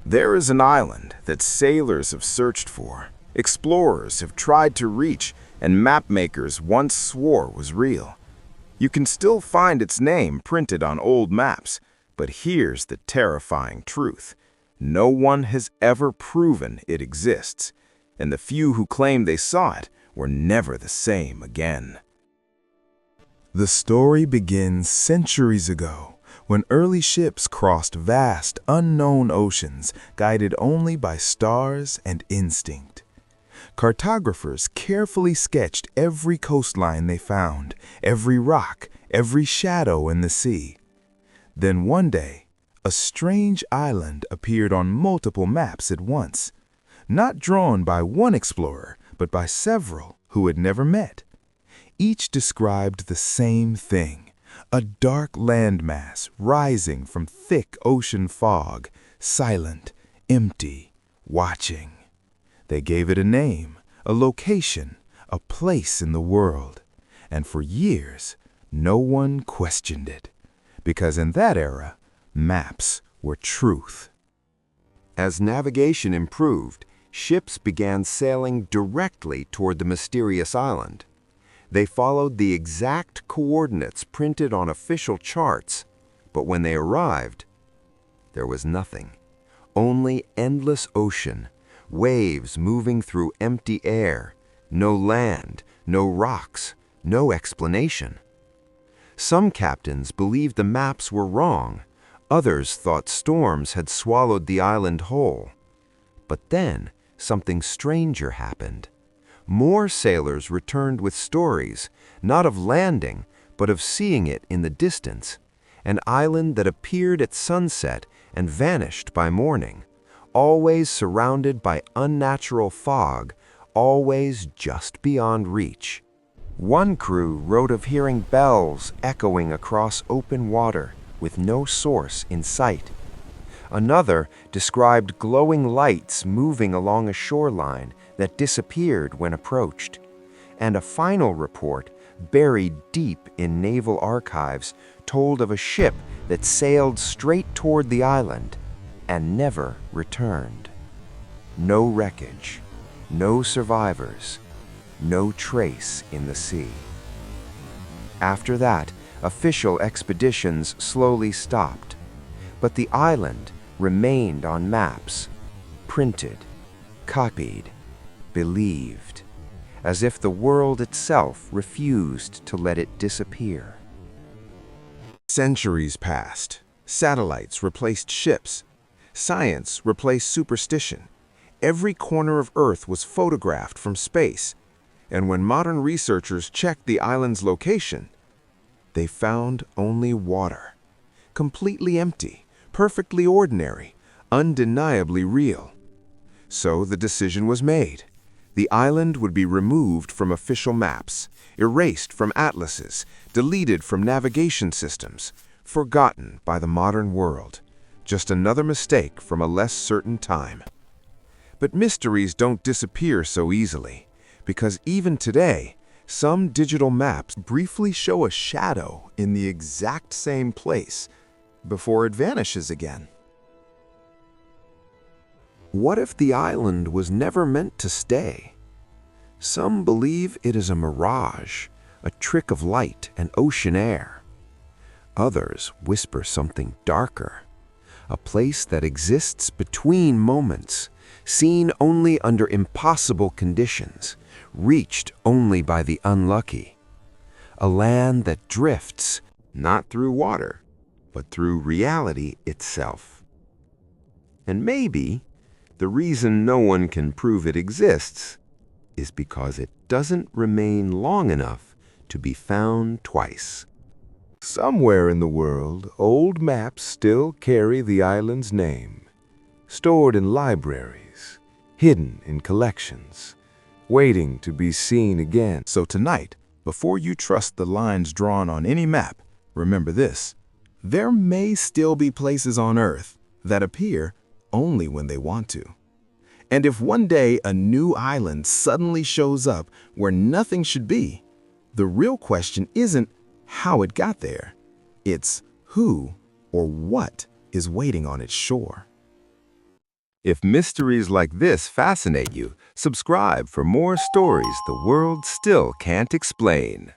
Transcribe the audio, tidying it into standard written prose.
There is an island that sailors have searched for, explorers have tried to reach, and mapmakers once swore was real. You can still find its name printed on old maps, but here's the terrifying truth. No one has ever proven it exists, and the few who claim they saw it were never the same again. The story begins centuries ago, when early ships crossed vast, unknown oceans, guided only by stars and instinct. Cartographers carefully sketched every coastline they found, every rock, every shadow in the sea. Then one day, a strange island appeared on multiple maps at once, not drawn by one explorer, but by several who had never met. Each described the same thing, a dark landmass rising from thick ocean fog, silent, empty, watching. They gave it a name, a location, a place in the world, and for years, no one questioned it, because in that era, maps were truth. As navigation improved, ships began sailing directly toward the mysterious island. They followed the exact coordinates printed on official charts, but when they arrived, there was nothing. Only endless ocean, waves moving through empty air, no land, no rocks, no explanation. Some captains believed the maps were wrong. Others thought storms had swallowed the island whole. But then, something stranger happened. More sailors returned with stories, not of landing, but of seeing it in the distance, an island that appeared at sunset and vanished by morning, always surrounded by unnatural fog, always just beyond reach. One crew wrote of hearing bells echoing across open water with no source in sight. Another described glowing lights moving along a shoreline that disappeared when approached. And a final report, buried deep in naval archives, told of a ship that sailed straight toward the island and never returned. No wreckage, no survivors, no trace in the sea. After that, official expeditions slowly stopped, but the island remained on maps, printed, copied, believed, as if the world itself refused to let it disappear. Centuries passed. Satellites replaced ships. Science replaced superstition. Every corner of Earth was photographed from space. And when modern researchers checked the island's location, they found only water. Completely empty, perfectly ordinary, undeniably real. So the decision was made. The island would be removed from official maps, erased from atlases, deleted from navigation systems, forgotten by the modern world. Just another mistake from a less certain time. But mysteries don't disappear so easily, because even today, some digital maps briefly show a shadow in the exact same place before it vanishes again. What if the island was never meant to stay? Some believe it is a mirage, a trick of light and ocean air. Others whisper something darker, a place that exists between moments, seen only under impossible conditions, reached only by the unlucky. A land that drifts, not through water, but through reality itself. And maybe the reason no one can prove it exists is because it doesn't remain long enough to be found twice. Somewhere in the world, old maps still carry the island's name, stored in libraries, hidden in collections, waiting to be seen again. So tonight, before you trust the lines drawn on any map, remember this: there may still be places on Earth that appear only when they want to. And if one day a new island suddenly shows up where nothing should be, the real question isn't how it got there. It's who or what is waiting on its shore. If mysteries like this fascinate you, subscribe for more stories the world still can't explain.